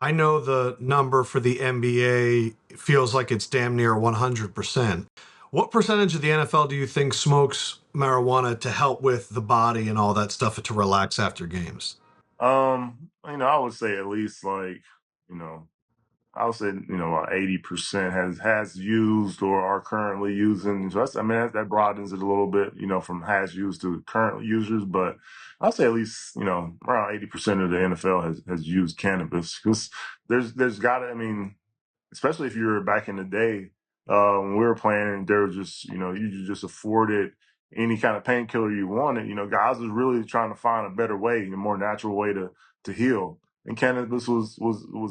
I know the number for the NBA feels like it's damn near 100%. What percentage of the NFL do you think smokes marijuana to help with the body and all that stuff to relax after games? I would say at least like, you know, I would say, 80% has used or are currently using. So that broadens it a little bit, from has used to current users. But I'd say at least, around 80% of the NFL has used cannabis. Because there's gotta, especially if you were back in the day, when we were playing, there was just, you just afforded any kind of painkiller you wanted. Guys was really trying to find a better way, a more natural way to heal. And cannabis was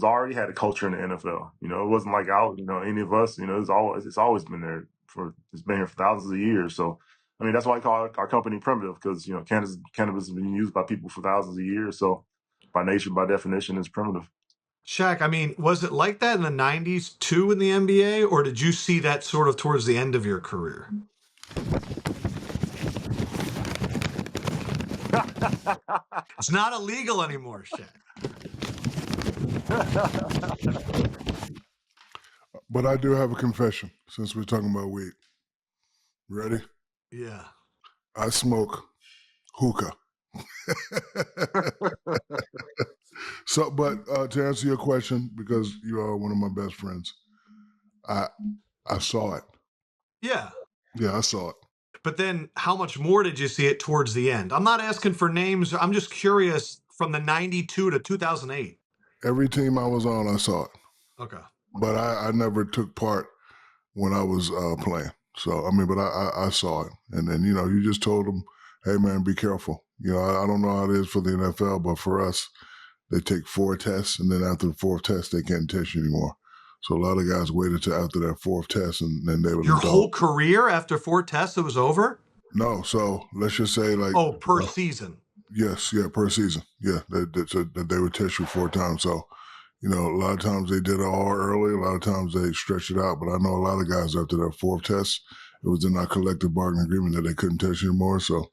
already had a culture in the NFL. It wasn't like any of us. It's always been there it's been here for thousands of years. So, that's why I call our company primitive, because cannabis has been used by people for thousands of years. So, by nature, by definition, it's primitive. Shaq, was it like that in the 90s too in the NBA, or did you see that sort of towards the end of your career? It's not illegal anymore, Shaq. But I do have a confession since we're talking about weed. Ready? Yeah. I smoke hookah. So, but to answer your question, because you are one of my best friends, I saw it. Yeah. Yeah, I saw it. But then how much more did you see it towards the end? I'm not asking for names. I'm just curious from the 92 to 2008. Every team I was on, I saw it. Okay. But I never took part when I was playing. So, but I saw it. And then, you just told them, hey, man, be careful. I don't know how it is for the NFL, but for us, they take 4 tests, and then after the 4th test, they can't test you anymore. So a lot of guys waited till after that 4th test, and then they would Your indulge. whole career after 4 tests, it was over? No, so let's just say like per season. Yes, yeah, per season. Yeah, that they would test you 4 times. So, a lot of times they did it all early. A lot of times they stretched it out. But I know a lot of guys after that 4th test, it was in our collective bargaining agreement that they couldn't test you anymore. So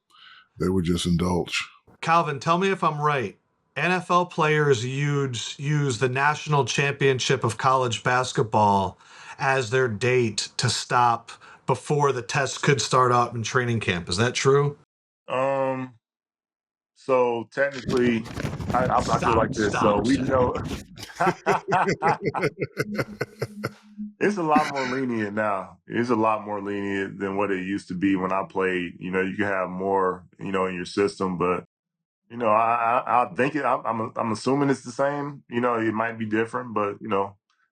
they would just indulge. Calvin, tell me if I'm right. NFL players use the national championship of college basketball as their date to stop before the test could start out in training camp. Is that true? So technically, I feel like this. So we know it's a lot more lenient now. It's a lot more lenient than what it used to be when I played. You can have more, in your system, but I think I'm assuming it's the same. It might be different, but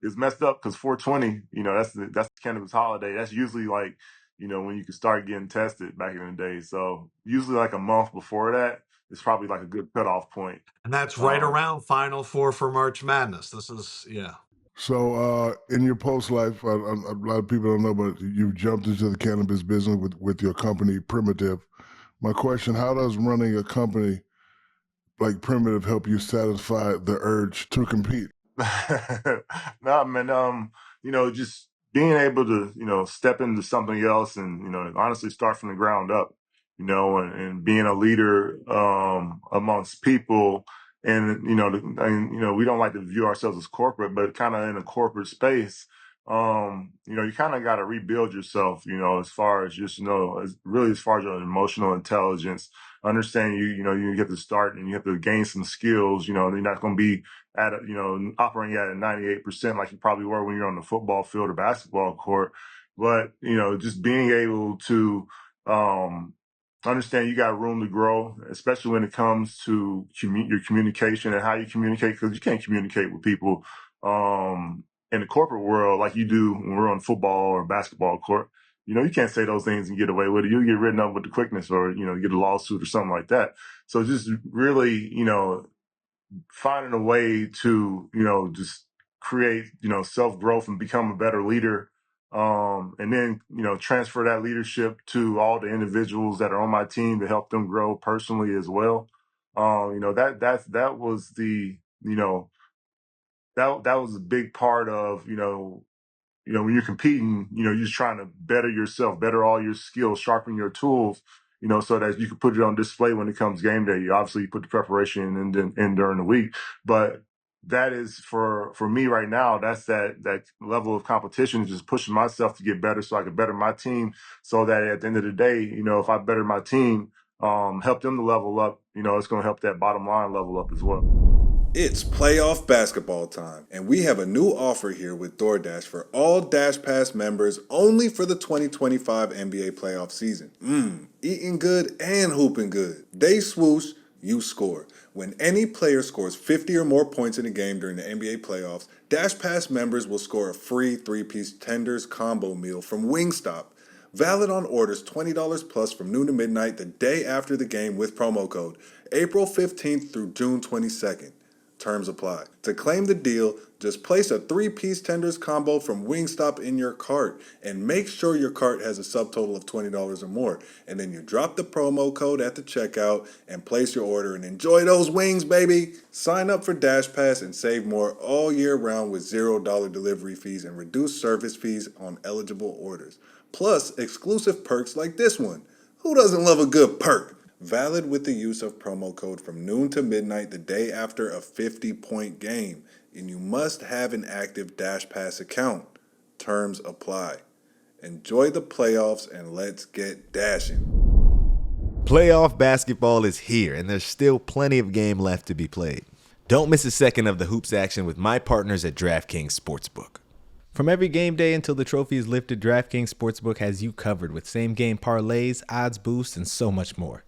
it's messed up because 420. That's the cannabis holiday. That's usually like when you can start getting tested back in the day. So usually like a month before that, it's probably like a good cutoff point. And that's right around Final Four for March Madness. This is, yeah. So in your post life, a lot of people don't know, but you've jumped into the cannabis business with your company, Primitive. My question, how does running a company like Primitive help you satisfy the urge to compete? No, man. Just being able to, step into something else and, honestly start from the ground up, and being a leader, amongst people. And, we don't like to view ourselves as corporate, but kind of in a corporate space, you kind of got to rebuild yourself, as far as just, as far as your emotional intelligence, understand you have to start and you have to gain some skills, you're not going to be operating at a 98% like you probably were when you're on the football field or basketball court. But, just being able to understand you got room to grow, especially when it comes to your communication and how you communicate, because you can't communicate with people in the corporate world like you do when we're on the football or basketball court. You can't say those things and get away with it. You'll get written up with the quickness or, get a lawsuit or something like that. So just really, finding a way to, just create, self-growth and become a better leader. And then, transfer that leadership to all the individuals that are on my team to help them grow personally as well. That was the, that was a big part of, when you're competing, you're just trying to better yourself, better all your skills, sharpen your tools, so that you can put it on display when it comes game day. Obviously, you put the preparation in during the week, but that is for me right now. That's that level of competition, just pushing myself to get better so I can better my team. So that at the end of the day, if I better my team, help them to level up, it's going to help that bottom line level up as well. It's playoff basketball time, and we have a new offer here with DoorDash for all Dash Pass members only for the 2025 NBA playoff season. Eating good and hooping good. They swoosh, you score. When any player scores 50 or more points in a game during the NBA playoffs, Dash Pass members will score a free 3-piece tenders combo meal from Wingstop. Valid on orders $20 plus from noon to midnight the day after the game with promo code April 15th through June 22nd. Terms apply. To claim the deal, just place a 3-piece tenders combo from Wingstop in your cart and make sure your cart has a subtotal of $20 or more. And then you drop the promo code at the checkout and place your order and enjoy those wings, baby! Sign up for Dash Pass and save more all year round with $0 delivery fees and reduced service fees on eligible orders. Plus, exclusive perks like this one. Who doesn't love a good perk? Valid with the use of promo code from noon to midnight the day after a 50-point game. And you must have an active Dash Pass account. Terms apply. Enjoy the playoffs and let's get dashing. Playoff basketball is here, and there's still plenty of game left to be played. Don't miss a second of the hoops action with my partners at DraftKings Sportsbook. From every game day until the trophy is lifted, DraftKings Sportsbook has you covered with same-game parlays, odds boosts, and so much more.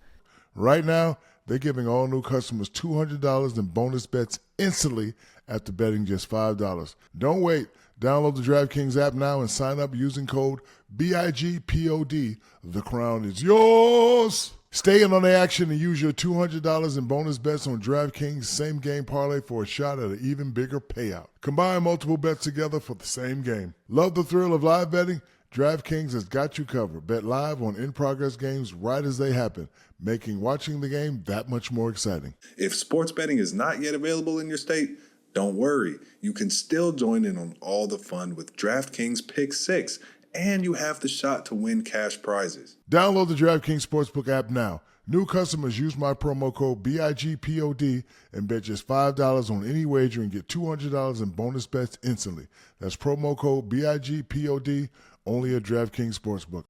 Right now, they're giving all new customers $200 in bonus bets instantly after betting just $5. Don't wait. Download the DraftKings app now and sign up using code BIGPOD. The crown is yours. Stay in on the action and use your $200 in bonus bets on DraftKings same game parlay for a shot at an even bigger payout. Combine multiple bets together for the same game. Love the thrill of live betting? DraftKings has got you covered. Bet live on in-progress games right as they happen, making watching the game that much more exciting. If sports betting is not yet available in your state, don't worry. You can still join in on all the fun with DraftKings Pick 6, and you have the shot to win cash prizes. Download the DraftKings Sportsbook app now. New customers use my promo code BIGPOD and bet just $5 on any wager and get $200 in bonus bets instantly. That's promo code BIGPOD, only at DraftKings Sportsbook.